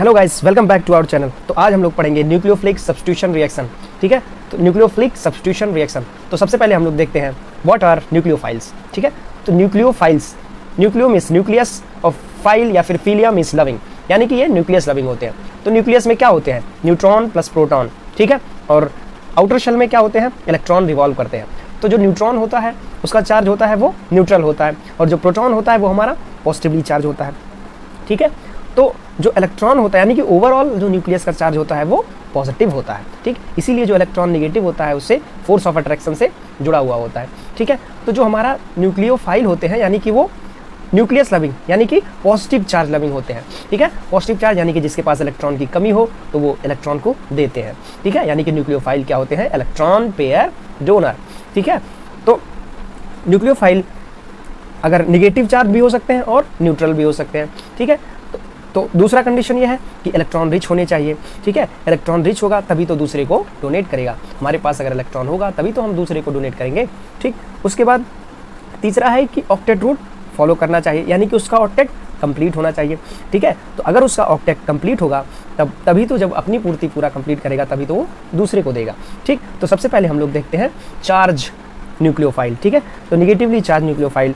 Hello guys, welcome back to our channel. तो आज हम लोग पढ़ेंगे न्यूक्लियोफिलिक सब्स्टिट्यूशन रिएक्शन। ठीक है, तो न्यूक्लियोफिलिक सब्स्टिट्यूशन रिएक्शन। तो सबसे पहले हम लोग देखते हैं व्हाट आर न्यूक्लियोफाइल्स। ठीक है, तो न्यूक्लियोफाइल्स, न्यूक्लियो मीन्स न्यूक्लियस और फाइल या फिर फिलिया मीन्स लविंग, यानी कि ये न्यूक्लियस लविंग होते हैं। तो न्यूक्लियस में क्या होते हैं? Neutron plus proton. ठीक है, और आउटर शेल में क्या होते हैं? इलेक्ट्रॉन रिवॉल्व करते हैं। तो जो न्यूट्रॉन होता है उसका चार्ज होता है वो न्यूट्रल होता है, और जो प्रोटॉन होता है वो हमारा पॉजिटिवली चार्ज होता है। ठीक है, तो जो इलेक्ट्रॉन होता है यानी कि ओवरऑल जो न्यूक्लियस का चार्ज होता है वो पॉजिटिव होता है। ठीक, इसीलिए जो इलेक्ट्रॉन नेगेटिव होता है उससे फोर्स ऑफ अट्रैक्शन से जुड़ा हुआ होता है। ठीक है, तो जो हमारा न्यूक्लियोफाइल होते हैं यानी कि वो न्यूक्लियस लविंग यानी कि पॉजिटिव चार्ज लविंग होते हैं। ठीक है, पॉजिटिव चार्ज यानी कि जिसके पास इलेक्ट्रॉन की कमी हो तो वो इलेक्ट्रॉन को देते हैं। ठीक है, यानी कि न्यूक्लियोफाइल क्या होते हैं? Electron pair donor. ठीक है, तो न्यूक्लियोफाइल अगर निगेटिव चार्ज भी हो सकते हैं और न्यूट्रल भी हो सकते हैं। ठीक है, तो दूसरा कंडीशन ये है कि इलेक्ट्रॉन रिच होने चाहिए। ठीक है, इलेक्ट्रॉन रिच होगा तभी तो दूसरे को डोनेट करेगा। हमारे पास अगर इलेक्ट्रॉन होगा तभी तो हम दूसरे को डोनेट करेंगे। ठीक, उसके बाद तीसरा है कि ऑक्टेट रूट फॉलो करना चाहिए, यानी कि उसका ऑक्टेट कंप्लीट होना चाहिए। ठीक है, तो अगर उसका ऑक्टेट कंप्लीट होगा तभी तो जब अपनी पूर्ति पूरा कंप्लीट करेगा तभी तो वो दूसरे को देगा। ठीक, तो सबसे पहले हम लोग देखते हैं चार्ज न्यूक्लियोफाइल। ठीक है, तो negatively charge nucleophile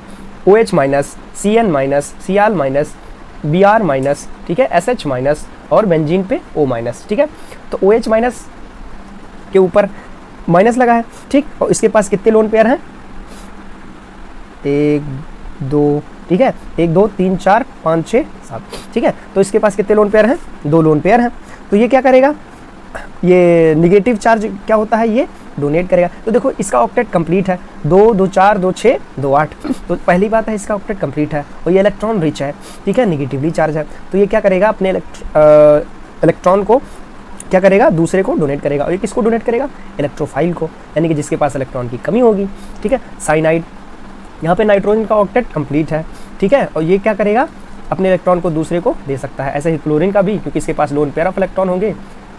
OH minus, CN minus, Cl minus, Br minus, ठीक है, SH माइनस और बेंजीन पे O माइनस। ठीक है, तो OH माइनस के ऊपर माइनस लगा है। ठीक, और इसके पास कितने लोन पेयर हैं? 1 2, ठीक है, 1 2 3 4 5 6 7। ठीक है, तो इसके पास कितने लोन पेयर हैं? 2 लोन पेयर हैं। तो ये क्या करेगा? ये निगेटिव चार्ज क्या होता है? ये डोनेट करेगा। तो देखो इसका ऑक्टेट कंप्लीट है, 2 2 4 2 6 2 8। तो पहली बात है इसका ऑक्टेट कंप्लीट है और ये इलेक्ट्रॉन रिच है। ठीक है, निगेटिवली चार्ज है, तो ये क्या करेगा? अपने इलेक्ट्रॉन को क्या करेगा? दूसरे को डोनेट करेगा। और ये किसको डोनेट करेगा? इलेक्ट्रोफाइल को, यानी कि जिसके पास इलेक्ट्रॉन की कमी होगी। ठीक है, साइनाइड, यहाँ पे नाइट्रोजन का ऑक्टेट कंप्लीट है। ठीक है, और ये क्या करेगा? अपने इलेक्ट्रॉन को दूसरे को दे सकता है। ऐसे ही क्लोरीन का भी, क्योंकि इसके पास लोन पेयर ऑफ इलेक्ट्रॉन होंगे,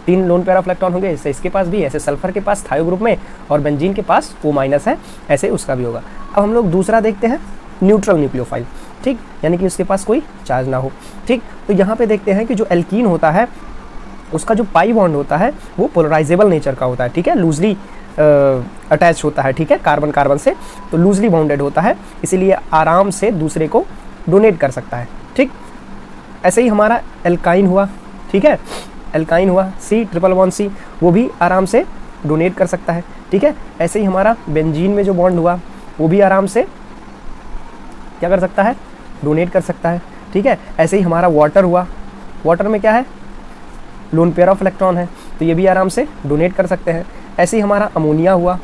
3 लोन पेयर ऑफ इलेक्ट्रॉन होंगे, इससे इसके पास भी, ऐसे सल्फर के पास थायो ग्रुप में और बेंजीन के पास O माइनस है, ऐसे उसका भी होगा। अब हम लोग दूसरा देखते हैं न्यूट्रल न्यूक्लियोफाइल। ठीक, यानी कि उसके पास कोई चार्ज ना हो। ठीक, तो यहाँ पे देखते हैं कि जो एल्कीन होता है उसका जो पाई बॉन्ड होता है वो पोलराइजेबल नेचर का होता है। ठीक है, लूजली अटैच होता है। ठीक है, कार्बन कार्बन से, तो लूजली बाउंडेड होता है, इसीलिए आराम से दूसरे को डोनेट कर सकता है। ठीक, ऐसे ही हमारा एल्काइन हुआ। ठीक है, एल्काइन हुआ C111C, वो भी आराम से डोनेट कर सकता है। ठीक है, ऐसे ही हमारा बेंजीन में जो बॉन्ड हुआ वो भी आराम से क्या कर सकता है? डोनेट कर सकता है। ठीक है, ऐसे ही हमारा वाटर हुआ, वाटर में क्या है? लोन पेयर ऑफ इलेक्ट्रॉन है, तो ये भी आराम से डोनेट कर सकते हैं। ऐसे ही हमारा अमोनिया हुआ।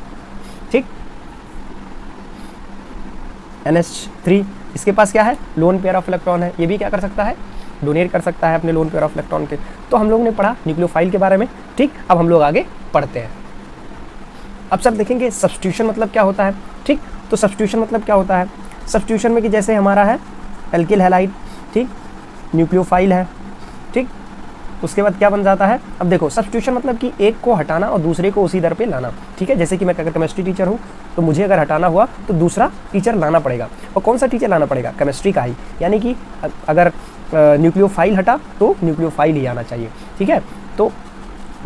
ठीक, NH3, इसके पास क्या है? लोन पेयर ऑफ इलेक्ट्रॉन है, ये भी क्या कर सकता है? डोनेट कर सकता है अपने लोन पेयर ऑफ इलेक्ट्रॉन के। तो हम लोग ने पढ़ा न्यूक्लियोफाइल के बारे में। ठीक, अब हम लोग आगे पढ़ते हैं। अब सब देखेंगे सब्स्टिट्यूशन मतलब क्या होता है। ठीक, तो सब्स्टिट्यूशन मतलब क्या होता है? सब्स्टिट्यूशन में कि जैसे हमारा है एल्किल हैलाइड, ठीक, न्यूक्लियोफाइल है। ठीक, उसके बाद क्या बन जाता है? अब देखो सब्स्टिट्यूशन मतलब कि एक को हटाना और दूसरे को उसी दर पे लाना। ठीक है, जैसे कि मैं अगर केमिस्ट्री टीचर हूँ तो मुझे अगर हटाना हुआ तो दूसरा टीचर लाना पड़ेगा। और कौन सा टीचर लाना पड़ेगा? केमिस्ट्री का ही, यानी कि अगर न्यूक्लियोफाइल हटा तो न्यूक्लियोफाइल ही आना चाहिए। ठीक है, तो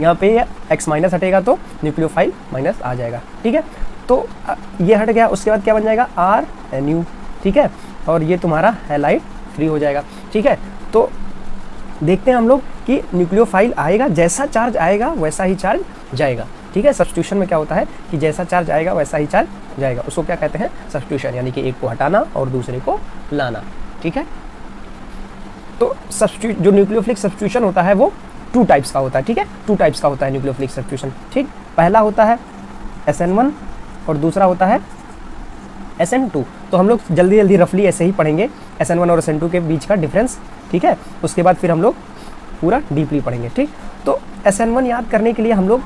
यहाँ पे X माइनस हटेगा तो न्यूक्लियोफाइल माइनस आ जाएगा। ठीक है, तो ये हट गया, उसके बाद क्या बन जाएगा? RNU। ठीक है, और ये तुम्हारा हैलाइड फ्री हो जाएगा। ठीक है, तो देखते हैं हम लोग कि न्यूक्लियोफाइल आएगा, जैसा चार्ज आएगा वैसा ही चार्ज जाएगा। ठीक है, सब्स्टिट्यूशन में क्या होता है कि जैसा चार्ज आएगा वैसा ही चार्ज जाएगा, उसको क्या कहते हैं? सब्स्टिट्यूशन, यानी कि एक को हटाना और दूसरे को लाना। ठीक है, तो जो न्यूक्लियोफिलिक सब्स्टिट्यूशन होता है वो 2 टाइप्स का होता है। ठीक है, 2 टाइप्स का होता है न्यूक्लियोफिलिक सब्स्टिट्यूशन। ठीक, पहला होता है SN1 और दूसरा होता है SN2। तो हम लोग जल्दी जल्दी रफली ऐसे ही पढ़ेंगे SN1 और SN2 के बीच का डिफरेंस। ठीक है, उसके बाद फिर हम लोग पूरा डीपली पढ़ेंगे। ठीक, तो SN1 याद करने के लिए हम लोग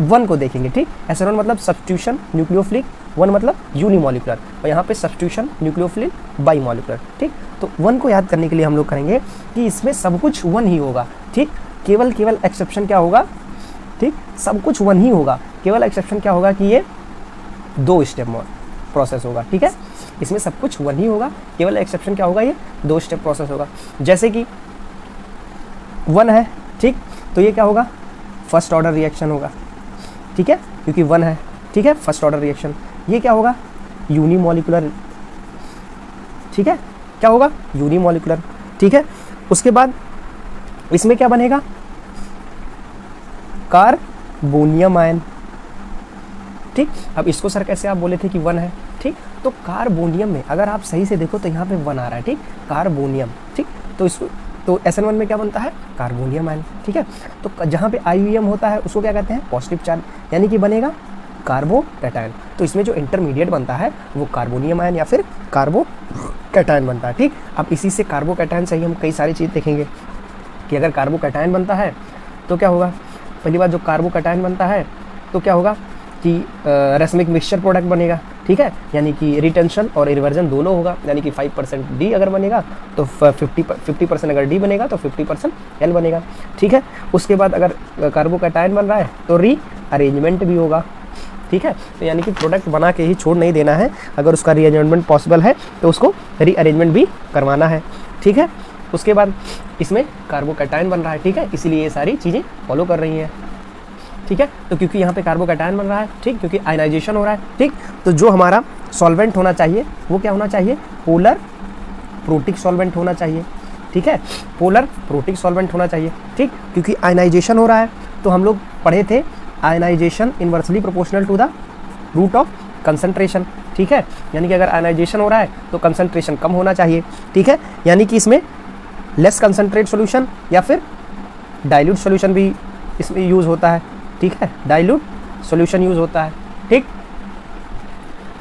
1 को देखेंगे। ठीक, SN1 मतलब सब्स्टिट्यूशन न्यूक्लियोफिलिक, 1 मतलब यूनिमोलिकुलर, और यहाँ पे सब्स्टिट्यूशन न्यूक्लियोफिलिक बाईमोलिकुलर। ठीक, तो 1 को याद करने के लिए हम लोग करेंगे कि इसमें सब कुछ 1 ही होगा। ठीक, केवल एक्सेप्शन क्या होगा? ठीक, सब कुछ 1 ही होगा, केवल एक्सेप्शन क्या होगा कि ये 2 स्टेप प्रोसेस होगा। ठीक है, इसमें सब कुछ 1 ही होगा, केवल एक्सेप्शन क्या होगा? ये 2 स्टेप प्रोसेस होगा। जैसे कि 1 है, ठीक, तो ये क्या होगा, फर्स्ट ऑर्डर रिएक्शन होगा, ठीक है, क्योंकि 1 है, ठीक है, फर्स्ट ऑर्डर रिएक्शन। ये क्या होगा, यूनिमॉलिक्यूलर, ठीक है, क्या होगा, यूनिमॉलिक्यूलर, ठीक है। उसके बाद इसमें क्या बनेगा, कार्बोनियम आयन, ठीक। अब इसको सर कैसे आप बोले थे कि 1 है, ठीक, तो कार्बोनियम में अगर आप सही से देखो तो यहाँ पे 1 आ रहा है, ठीक, कार्बोनियम, ठीक, तो इसको तो SN1 में क्या बनता है, कार्बोनियम आयन, ठीक है। तो जहाँ पे IUM होता है उसको क्या कहते हैं, पॉजिटिव चार्ज, यानी कि बनेगा कार्बोकैटायन। तो इसमें जो इंटरमीडिएट बनता है वो कार्बोनियम आयन या फिर कार्बोकैटायन बनता है, ठीक। अब इसी से कार्बोकैटायन से ही हम कई सारी चीज़ देखेंगे कि अगर कार्बोकैटायन बनता है तो क्या होगा। पहली बात, जो कार्बोकैटायन बनता है तो क्या होगा कि रेसमिक मिक्सचर प्रोडक्ट बनेगा, ठीक है, यानी कि रिटेंशन और रिवर्जन दोनों होगा, यानी कि 5% डी अगर बनेगा तो 50% अगर डी बनेगा तो 50% एल बनेगा, ठीक है। उसके बाद अगर कार्बोकैटायन बन रहा है तो रीअरेंजमेंट भी होगा, ठीक है, तो यानी कि प्रोडक्ट बना के ही छोड़ नहीं देना है, अगर उसका रीअरेंजमेंट पॉसिबल है तो उसको रीअरेंजमेंट भी करवाना है, ठीक है। उसके बाद इसमें कार्बोकैटायन बन रहा है, ठीक है, इसीलिए ये सारी चीज़ें फॉलो कर रही हैं, ठीक है। तो क्योंकि यहाँ पे कार्बोकैटायन बन रहा है, ठीक, क्योंकि आयनाइजेशन हो रहा है, ठीक, तो जो हमारा सॉल्वेंट होना चाहिए वो क्या होना चाहिए, पोलर प्रोटिक सॉल्वेंट होना चाहिए, ठीक है, पोलर प्रोटिक सॉल्वेंट होना चाहिए, ठीक, क्योंकि आयनाइजेशन हो रहा है। तो हम लोग पढ़े थे ionisation inversely proportional to the root of concentration, ठीक है, यानी कि अगर आयनाइजेशन हो रहा है तो कंसंट्रेशन कम होना चाहिए, ठीक है, यानी कि इसमें लेस कंसंट्रेट सॉल्यूशन या फिर डाइल्यूट सॉल्यूशन भी इसमें यूज़ होता है, ठीक है, डाइल्यूट सॉल्यूशन यूज़ होता है, ठीक।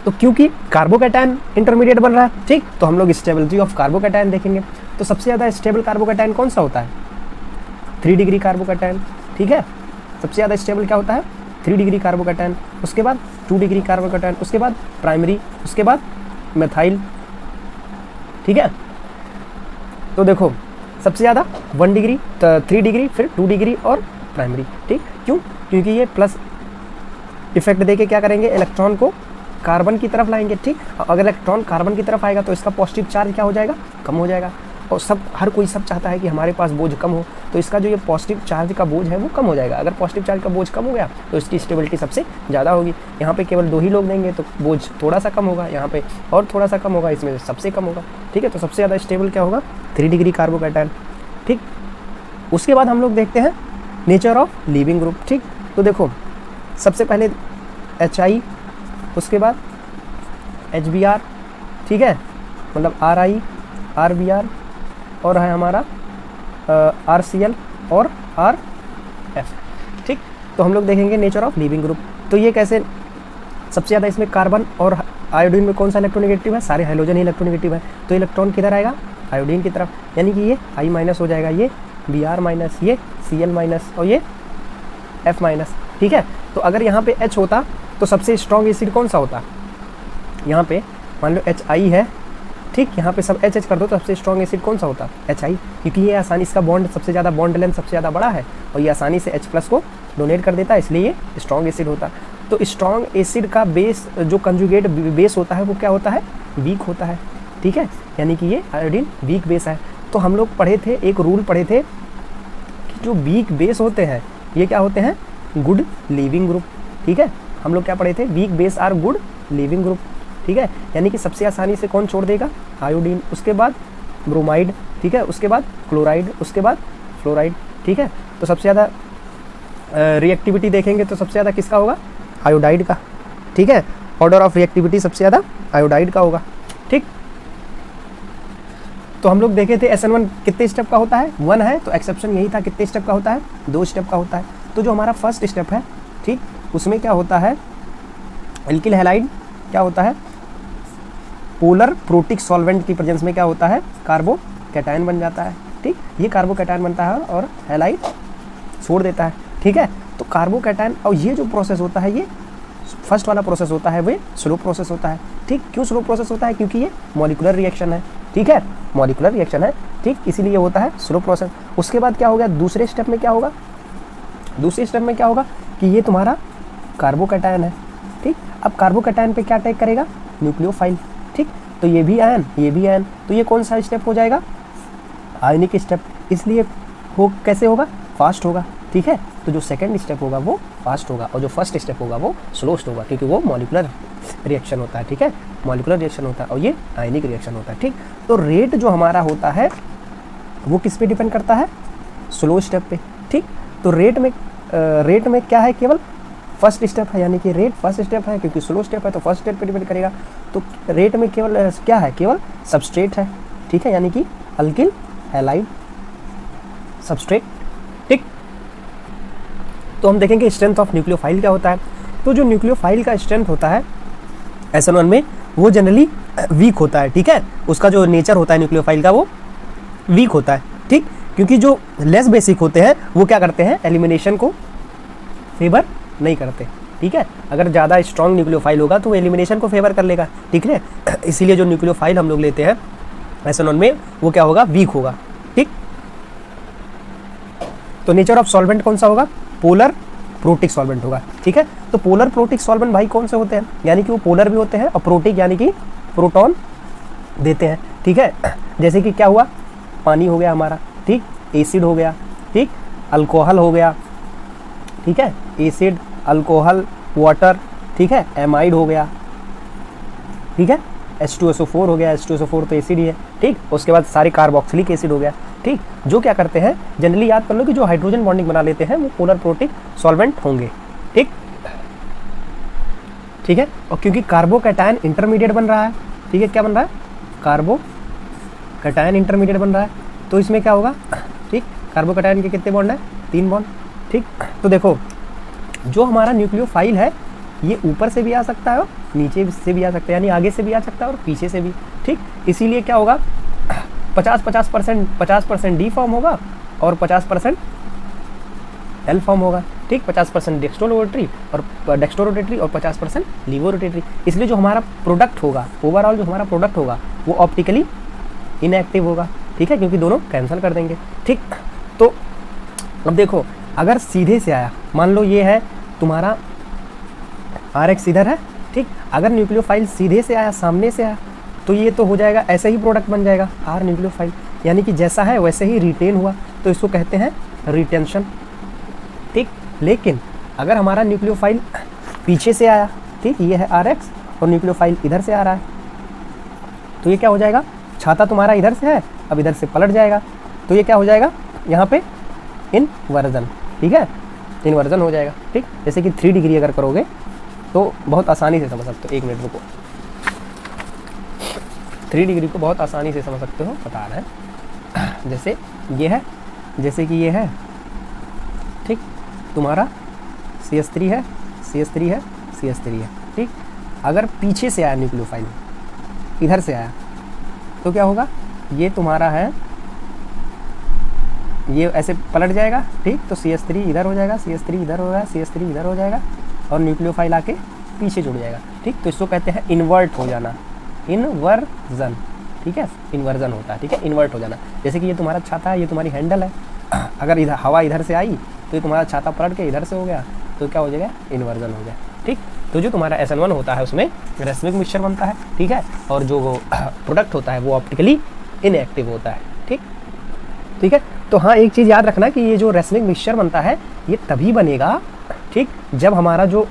तो क्योंकि कार्बोकैटायन इंटरमीडिएट बन रहा है, ठीक, तो हम लोग स्टेबिलिटी ऑफ कार्बोकैटायन देखेंगे। तो सबसे ज़्यादा स्टेबल कार्बोकैटायन कौन सा होता है, 3 डिग्री कार्बोकैटायन, ठीक है, सबसे ज़्यादा स्टेबल क्या होता है, 3 डिग्री कार्बोकैटायन। उसके बाद 2 डिग्री कार्बोकैटायन, उसके बाद प्राइमरी, उसके बाद मेथाइल, ठीक है। तो देखो सबसे ज़्यादा 1 डिग्री, 3 डिग्री, फिर 2 डिग्री और प्राइमरी, ठीक, क्यों, क्योंकि ये प्लस इफेक्ट देके क्या करेंगे, इलेक्ट्रॉन को कार्बन की तरफ लाएंगे, ठीक। अगर इलेक्ट्रॉन कार्बन की तरफ आएगा तो इसका पॉजिटिव चार्ज क्या हो जाएगा, कम हो जाएगा, और हर कोई चाहता है कि हमारे पास बोझ कम हो, तो इसका जो ये पॉजिटिव चार्ज का बोझ है वो कम हो जाएगा। अगर पॉजिटिव चार्ज का बोझ कम हो गया तो इसकी स्टेबिलिटी सबसे ज़्यादा होगी। यहाँ पे केवल 2 ही लोग देंगे तो बोझ थोड़ा सा कम होगा, यहाँ पे और थोड़ा सा कम होगा, इसमें सबसे कम होगा, ठीक है। तो सबसे ज़्यादा स्टेबल क्या होगा, 3 डिग्री कार्बोकैटायन, ठीक। उसके बाद हम लोग देखते हैं नेचर ऑफ लीविंग ग्रुप, ठीक। तो देखो सबसे पहले HI, उसके बाद HBr, ठीक है, मतलब RI, RBr और है हमारा RCl और RF, ठीक। तो हम लोग देखेंगे नेचर ऑफ लीविंग ग्रुप। तो ये कैसे, सबसे ज़्यादा इसमें कार्बन और आयोडीन में कौन सा इलेक्ट्रोनेगेटिव है, सारे हाइड्रोजन ही इलेक्ट्रोनेगेटिव है, तो इलेक्ट्रॉन किधर आएगा, आयोडीन की तरफ, यानी कि ये I माइनस हो जाएगा, ये Br माइनस, ये Cl माइनस और ये F माइनस, ठीक है। तो अगर यहाँ पे H होता तो सबसे स्ट्रॉन्ग एसिड कौन सा होता, यहाँ पे मान लो HI है, ठीक, यहाँ पे सब H कर दो तो सबसे स्ट्रॉन्ग एसिड कौन सा होता, HI, क्योंकि ये आसानी, इसका बॉन्ड सबसे ज़्यादा, बॉन्ड लेंथ सबसे ज़्यादा बड़ा है और ये आसानी से H+ को डोनेट कर देता है, इसलिए ये स्ट्रॉन्ग एसिड होता। तो स्ट्रॉन्ग एसिड का बेस, जो कंजुगेट बेस होता है वो क्या होता है, वीक होता है, ठीक है, यानी कि ये आयोडीन वीक बेस है। तो हम लोग पढ़े थे, एक रूल पढ़े थे कि जो वीक बेस होते हैं ये क्या होते हैं, गुड लीविंग ग्रुप, ठीक है। हम लोग क्या पढ़े थे, weak base are good leaving group, ठीक है, यानी कि सबसे आसानी से कौन छोड़ देगा, आयोडीन, उसके बाद ब्रोमाइड, ठीक है, उसके बाद क्लोराइड, उसके बाद फ्लोराइड, ठीक है। तो सबसे ज़्यादा रिएक्टिविटी देखेंगे तो सबसे ज़्यादा किसका होगा, आयोडाइड का, ठीक है, ऑर्डर ऑफ रिएक्टिविटी सबसे ज़्यादा आयोडाइड का होगा, ठीक। तो हम लोग देखे थे SN1 कितने स्टेप का होता है, 1 है, तो एक्सेप्शन यही था, कितने स्टेप का होता है, 2 स्टेप का होता है। तो जो हमारा फर्स्ट स्टेप है, ठीक, उसमें क्या होता है, एल्किल हैलाइड क्या होता है, पोलर प्रोटिक सॉल्वेंट की प्रेजेंस में क्या होता है, कार्बोकैटायन बन जाता है, ठीक, ये कार्बोकैटायन बनता है और हैलाइड छोड़ देता है, ठीक है। तो कार्बोकैटायन, और ये जो प्रोसेस होता है, ये फर्स्ट वाला प्रोसेस होता है, वो स्लो प्रोसेस होता है, ठीक। क्यों स्लो प्रोसेस होता है, क्योंकि ये मॉलिक्यूलर रिएक्शन है, ठीक है, मॉलिक्यूलर रिएक्शन है, ठीक, इसीलिए होता है स्लो प्रोसेस। उसके बाद क्या हो गया, दूसरे स्टेप में क्या होगा, दूसरे स्टेप में क्या होगा कि ये तुम्हारा कार्बोकैटायन है, ठीक। अब कार्बोकैटायन पे क्या अटैक करेगा, न्यूक्लियोफाइल, ठीक। तो ये भी आयन, ये भी आयन, तो ये कौन सा स्टेप हो जाएगा, आयनिक स्टेप। इसलिए वो कैसे होगा, फास्ट होगा, ठीक है। तो जो सेकंड स्टेप होगा वो फास्ट होगा और जो फर्स्ट स्टेप होगा वो स्लोस्ट होगा, क्योंकि वो मॉलिकुलर रिएक्शन होता है, ठीक है, मॉलिकुलर रिएक्शन होता है और ये आयनिक रिएक्शन होता है, ठीक। तो रेट जो हमारा होता है वो किस पे डिपेंड करता है, स्लो स्टेप पे, ठीक। तो रेट में क्या है, केवल फर्स्ट स्टेप है, यानी कि रेट फर्स्ट स्टेप है, क्योंकि स्लो स्टेप है तो फर्स्ट स्टेप पे डिपेंड करेगा। तो रेट में केवल क्या है, केवल सबस्ट्रेट है, ठीक है, यानी कि अल्किल हैलाइड सबस्ट्रेट, ठीक। तो हम देखेंगे स्ट्रेंथ ऑफ न्यूक्लियोफाइल क्या होता है। तो जो न्यूक्लियोफाइल का स्ट्रेंथ होता है SN1 में वो जनरली वीक होता है, ठीक है। उसका जो नेचर होता है न्यूक्लियोफाइल का वो वीक होता है, ठीक, क्योंकि जो लेस बेसिक होते हैं वो क्या करते हैं, एलिमिनेशन को फेवर नहीं करते, ठीक है। अगर ज़्यादा स्ट्रॉन्ग न्यूक्लियोफाइल होगा तो वो एलिमिनेशन को फेवर कर लेगा, ठीक है। इसीलिए जो न्यूक्लियोफाइल हम लोग लेते हैं SN1 में वो क्या होगा, वीक होगा, ठीक। तो नेचर ऑफ सॉल्वेंट कौन सा होगा, पोलर प्रोटिक सॉल्वेंट होगा, ठीक है। तो पोलर प्रोटिक सॉल्वेंट भाई कौन से होते हैं, यानी कि वो पोलर भी होते हैं और प्रोटिक यानी कि प्रोटॉन देते हैं, ठीक है। जैसे कि क्या हुआ, पानी हो गया हमारा, ठीक, एसिड हो गया, ठीक, अल्कोहल हो गया, ठीक है, एसिड, अल्कोहल, वाटर, ठीक है, एमाइड हो गया, ठीक है, H2SO4 हो गया, H2SO4 तो एसिड ही है, ठीक। उसके बाद सारे कार्बोक्सिलिक एसिड हो गया, ठीक। जो क्या करते हैं, जनरली याद कर लो कि जो हाइड्रोजन बॉन्डिंग बना लेते हैं वो पोलर प्रोटिक सॉल्वेंट होंगे, ठीक, ठीक है। और क्योंकि कार्बोकैटायन इंटरमीडिएट बन रहा है, ठीक है, क्या बन रहा है, कार्बोकैटायन इंटरमीडिएट बन रहा है, तो इसमें क्या होगा, ठीक, कार्बोकैटायन के कितने बॉन्ड है, 3 बॉन्ड, ठीक। तो देखो जो हमारा न्यूक्लियोफाइल है ये ऊपर से भी आ सकता है और नीचे से भी आ सकता है, यानी आगे से भी आ सकता है और पीछे से भी, ठीक। इसीलिए क्या होगा, 50% डी फॉर्म होगा और 50% एल फॉर्म होगा, ठीक। 50% डेक्स्ट्रोरोटेटरी और 50% लीवोरोटेटरी। इसलिए जो हमारा प्रोडक्ट होगा, ओवरऑल जो हमारा प्रोडक्ट होगा वो ऑप्टिकली इनएक्टिव होगा, ठीक है, क्योंकि दोनों कैंसिल कर देंगे, ठीक। तो अब देखो अगर सीधे से आया, मान लो ये है तुम्हारा RX इधर है, ठीक। अगर न्यूक्लियोफाइल सीधे से आया, सामने से आया, तो ये तो हो जाएगा ऐसे ही प्रोडक्ट बन जाएगा R न्यूक्लियोफाइल, यानी कि जैसा है वैसे ही रिटेन हुआ, तो इसको कहते हैं रिटेंशन, ठीक। लेकिन अगर हमारा न्यूक्लियोफाइल पीछे से आया, ठीक, ये है RX और न्यूक्लियोफाइल इधर से आ रहा है, तो ये क्या हो जाएगा, छाता तुम्हारा इधर से है, अब इधर से पलट जाएगा, तो ये क्या हो जाएगा, यहाँ पे इनवर्जन, ठीक है, इनवर्जन हो जाएगा, ठीक। जैसे कि 3 डिग्री अगर करोगे तो बहुत आसानी से समझ सकते हो, 1 मिनट रुको, 3 डिग्री को बहुत आसानी से समझ सकते हो, बता रहे हैं। जैसे ये है, जैसे कि ये है, ठीक, तुम्हारा CH3 है, CH3 है, CH3 है, ठीक। अगर पीछे से आया न्यूक्लियोफाइल, इधर से आया, तो क्या होगा, ये तुम्हारा है, ये ऐसे पलट जाएगा, ठीक। तो CH3 इधर हो जाएगा, CH3 इधर हो जाएगा, CH3 इधर हो जाएगा और न्यूक्लियोफाइल आके पीछे जुड़ जाएगा, ठीक। तो इसको कहते हैं इन्वर्ट हो जाना, इनवर्जन, ठीक है, इन्वर्जन होता है, ठीक है, इन्वर्ट हो जाना। जैसे कि ये तुम्हारा छाता है, ये तुम्हारी हैंडल है, अगर इधर हवा इधर से आई तो ये तुम्हारा छाता पलट के इधर से हो गया, तो क्या हो जाएगा, इन्वर्जन हो गया, ठीक। तो जो तुम्हारा SN1 होता है उसमें रेसमिक मिक्सचर बनता है, ठीक है, और जो वो प्रोडक्ट होता है वो ऑप्टिकली इनएक्टिव होता है, ठीक, ठीक है। तो हाँ, एक चीज़ याद रखना कि ये जो रेसमिक मिक्सचर बनता है ये तभी बनेगा, ठीक, जब हमारा जो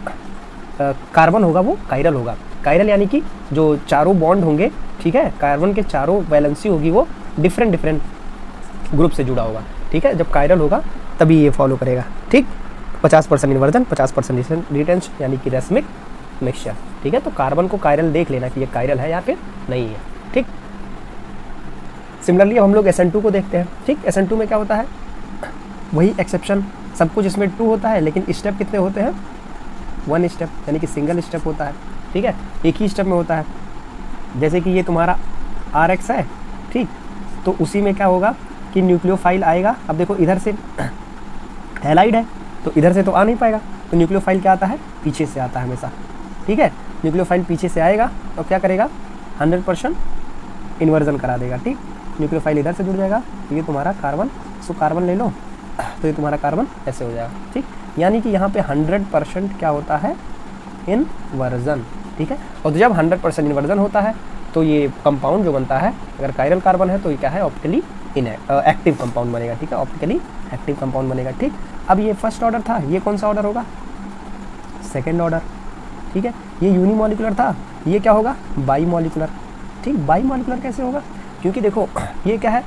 कार्बन होगा वो कायरल होगा। कायरल यानी कि जो चारों बॉन्ड होंगे, ठीक है, कार्बन के चारों वैलेंसी होगी वो डिफरेंट ग्रुप से जुड़ा होगा, ठीक है। जब कायरल होगा तभी ये फॉलो करेगा, ठीक। 50% इन्वर्जन, 50% रिटेंशन, यानी कि रेसमिक मिक्सचर, ठीक है। तो कार्बन को कायरल देख लेना कि ये कायरल है या फिर नहीं है, ठीक। सिमिलरली हम लोग SN2 को देखते हैं, ठीक। SN2 में क्या होता है, वही एक्सेप्शन, सब कुछ इसमें 2 होता है, लेकिन स्टेप कितने होते हैं, 1 स्टेप, यानी कि सिंगल स्टेप होता है, ठीक है, एक ही स्टेप में होता है। जैसे कि ये तुम्हारा RX है, ठीक, तो उसी में क्या होगा कि न्यूक्लियोफाइल आएगा। अब देखो इधर से हैलाइड है तो इधर से तो आ नहीं पाएगा, तो न्यूक्लियोफाइल क्या आता है, पीछे से आता है हमेशा, ठीक है। न्यूक्लियोफाइल पीछे से आएगा तो क्या करेगा, 100% इन्वर्जन करा देगा, ठीक। न्यूक्लियोफाइल इधर से जुड़ जाएगा, तो ये तुम्हारा कार्बन, सो कार्बन ले लो, तो ये तुम्हारा कार्बन ऐसे हो जाएगा, ठीक। यानी कि यहाँ पे 100% क्या होता है, इन्वर्जन, ठीक है। और जब 100% इन्वर्जन होता है तो ये कंपाउंड जो बनता है, अगर कायरल कार्बन है तो ये क्या है, ऑप्टिकली एक्टिव कंपाउंड बनेगा, ठीक है, ऑप्टिकली एक्टिव कंपाउंड बनेगा, ठीक। अब ये फर्स्ट ऑर्डर था, ये कौन सा ऑर्डर होगा, सेकेंड ऑर्डर, ठीक है। ये यूनिमॉलिकुलर था, ये क्या होगा, बाई मॉलिकुलर, ठीक। बाई मॉलिकुलर कैसे होगा, क्योंकि देखो ये क्या है,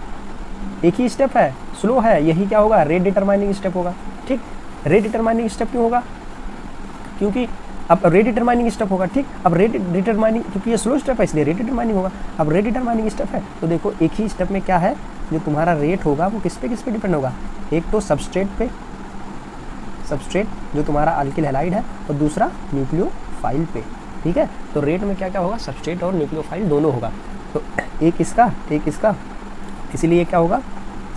एक ही स्टेप है, स्लो है, यही क्या होगा, रेट डिटरमाइनिंग स्टेप होगा, ठीक। रेट डिटरमाइनिंग स्टेप क्यों होगा, क्योंकि अब रेट डिटरमाइनिंग स्टेप होगा, ठीक। अब रेट डिटरमाइनिंग, क्योंकि ये स्लो स्टेप है इसलिए रेट डिटरमाइनिंग होगा। अब रेट डिटरमाइनिंग स्टेप है तो देखो एक ही स्टेप में क्या है, जो तुम्हारा रेट होगा वो किस पे डिपेंड होगा, एक तो सबस्ट्रेट पे, सबस्ट्रेट जो तुम्हारा अल्किल हैलाइड है, और दूसरा न्यूक्लियोफाइल पे, ठीक है। तो रेट में क्या क्या होगा, सबस्ट्रेट और न्यूक्लियोफाइल दोनों होगा, तो एक इसका एक इसका, इसीलिए क्या होगा,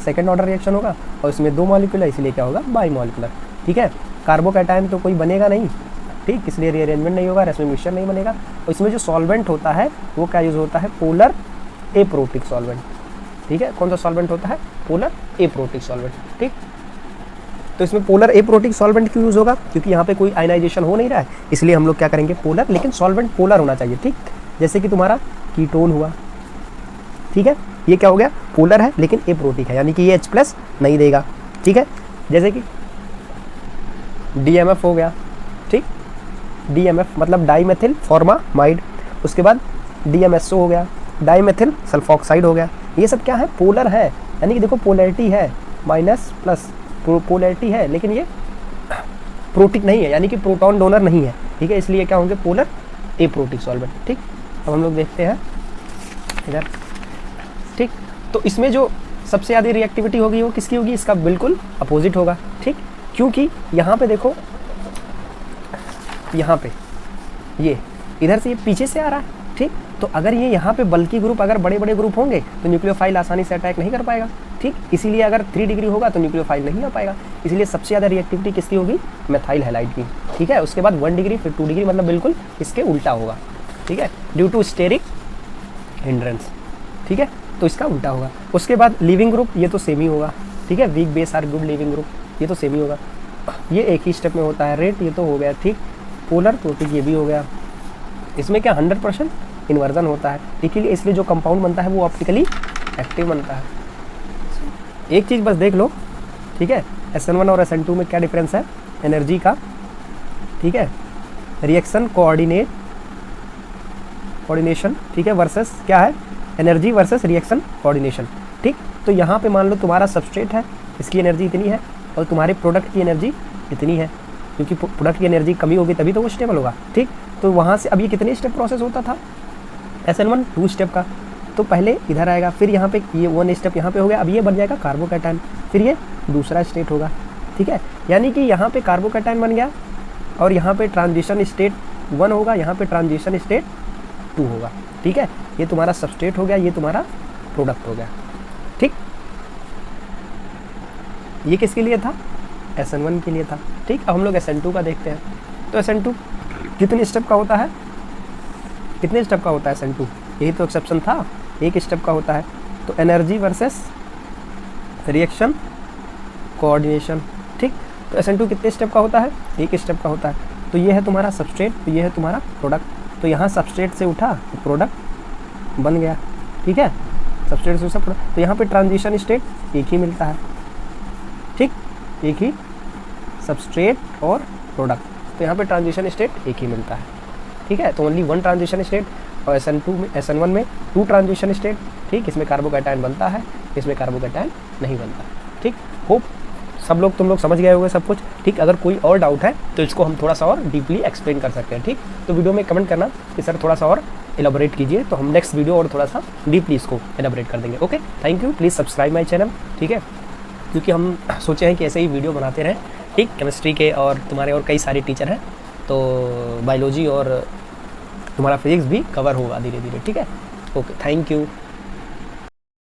सेकेंड ऑर्डर रिएक्शन होगा, और इसमें 2 मॉलिक्यूल है इसलिए क्या होगा, बाई मॉलिक्यूलर, ठीक है। कार्बोकैटायन तो कोई बनेगा नहीं, ठीक, इसलिए रीअरेंजमेंट नहीं होगा, रेशमी मिक्सचर नहीं बनेगा। और इसमें जो सॉल्वेंट होता है वो क्या यूज़ होता है, पोलर एप्रोटिक सॉल्वेंट, ठीक है। कौन सा सॉल्वेंट होता है, पोलर एप्रोटिक सॉल्वेंट, ठीक। तो इसमें पोलर एप्रोटिक सॉल्वेंट क्यों यूज़ होगा, क्योंकि यहाँ पे कोई आयनाइजेशन हो नहीं रहा है, इसलिए हम लोग क्या करेंगे, पोलर, लेकिन सॉल्वेंट पोलर होना चाहिए, ठीक। जैसे कि तुम्हारा कीटोन हुआ, ठीक है, ये क्या हो गया, पोलर है लेकिन एप्रोटिक है, यानी कि ये H+ नहीं देगा, ठीक है। जैसे कि DMF हो गया, ठीक, DMF मतलब डाईमेथिल फॉर्मामाइड, उसके बाद DMSO हो गया, डाईमेथिल सल्फॉक्साइड हो गया, ये सब क्या है, पोलर है, यानी कि देखो पोलैरिटी है, माइनस प्लस पोलैरिटी है, लेकिन ये प्रोटिक नहीं है, यानी कि प्रोटॉन डोनर नहीं है, ठीक है, इसलिए क्या होंगे, पोलर एप्रोटिक सॉल्वेंट, ठीक। अब हम लोग देखते हैं इधर, ठीक। तो इसमें जो सबसे ज़्यादा रिएक्टिविटी होगी वो किसकी होगी, इसका बिल्कुल अपोजिट होगा, ठीक। क्योंकि यहाँ पे देखो, यहाँ पे ये इधर से ये पीछे से आ रहा है, ठीक। तो अगर ये यहाँ पे बल्कि ग्रुप, अगर बड़े बड़े ग्रुप होंगे तो न्यूक्लियोफाइल आसानी से अटैक नहीं कर पाएगा, ठीक। इसीलिए अगर 3 डिग्री होगा तो न्यूक्लियोफाइल नहीं आ पाएगा, इसलिए सबसे ज़्यादा रिएक्टिविटी किसकी होगी, मेथाइल हैलाइड की, ठीक है। उसके बाद 1 डिग्री, फिर 2 डिग्री, मतलब बिल्कुल इसके उल्टा होगा, ठीक है, ड्यू टू स्टेरिक हिंड्रेंस, ठीक है, तो इसका उल्टा होगा। उसके बाद लिविंग ग्रुप, ये तो सेम ही होगा, ठीक है, weak base are good leaving group, ये तो सेम ही होगा, ये एक ही स्टेप में होता है। रेट ये तो हो गया, ठीक। पोलर प्रोटिक ये भी हो गया, इसमें क्या 100% इन्वर्जन होता है, ठीक है, इसलिए जो कंपाउंड बनता है वो ऑप्टिकली एक्टिव बनता है। एक चीज़ बस देख लो, ठीक है, SN1 और SN2 में क्या डिफरेंस है, एनर्जी का, ठीक है, रिएक्शन कोऑर्डिनेशन, ठीक है, वर्सेस क्या है, एनर्जी वर्सेस रिएक्शन कोऑर्डिनेशन, ठीक। तो यहाँ पे मान लो तुम्हारा सबस्ट्रेट है, इसकी एनर्जी इतनी है, और तुम्हारे प्रोडक्ट की एनर्जी इतनी है, क्योंकि प्रोडक्ट की एनर्जी कमी होगी तभी तो वो स्टेबल होगा, ठीक। तो वहाँ से अब ये कितने स्टेप प्रोसेस होता था, SN1 2 स्टेप का, तो पहले इधर आएगा, फिर यहाँ पे ये 1 स्टेप यहाँ पे हो गया, अब ये बन जाएगा कार्बोकैटायन, फिर ये दूसरा स्टेट होगा, ठीक है। यानी कि यहाँ पे कार्बोकैटायन बन गया, और यहाँ पे ट्रांजिशन स्टेट 1 होगा, यहाँ पे ट्रांजिशन स्टेट 2 होगा, ठीक है। ये तुम्हारा सबस्ट्रेट हो गया, ये तुम्हारा प्रोडक्ट हो गया, ठीक। ये किसके लिए था, SN1 के लिए था, ठीक। अब हम लोग SN2 का देखते हैं। तो SN2 कितने स्टेप का होता है, कितने स्टेप का होता है SN2, यही तो एक्सेप्शन था, एक स्टेप का होता है। तो एनर्जी वर्सेस रिएक्शन कोऑर्डिनेशन, ठीक। तो SN2 कितने स्टेप का होता है, एक स्टेप का होता है। तो ये है तुम्हारा सबस्ट्रेट, तो ये है तुम्हारा प्रोडक्ट, तो यहाँ सबस्ट्रेट से उठा तो प्रोडक्ट बन गया, ठीक है, सबस्ट्रेट से उठा प्रोडक्ट। तो यहाँ पे ट्रांजिशन स्टेट एक ही मिलता है, ठीक, एक ही सबस्ट्रेट और प्रोडक्ट, तो यहाँ पे ट्रांजिशन स्टेट एक ही मिलता है, ठीक है। तो ओनली 1 ट्रांजिशन स्टेट, और SN1 में 2 ट्रांजिशन स्टेट, ठीक। इसमें कार्बोकैटायन बनता है, इसमें कार्बोकैटायन नहीं बनता, ठीक। होप सब लोग तुम लोग समझ गए होंगे सब कुछ, ठीक। अगर कोई और डाउट है तो इसको हम थोड़ा सा और डीपली एक्सप्लेन कर सकते हैं, ठीक। तो वीडियो में कमेंट करना कि सर थोड़ा सा और एलाबोरेट कीजिए, तो हम नेक्स्ट वीडियो और थोड़ा सा डीपली इसको एलाबोरेट कर देंगे। Okay, thank you, please subscribe my channel, ठीक है, क्योंकि हम सोचे हैं कि ऐसे ही वीडियो बनाते रहें, ठीक। केमिस्ट्री के और तुम्हारे और कई सारे टीचर हैं, तो बायोलॉजी और तुम्हारा फिजिक्स भी कवर होगा धीरे धीरे, ठीक है। Okay, thank you.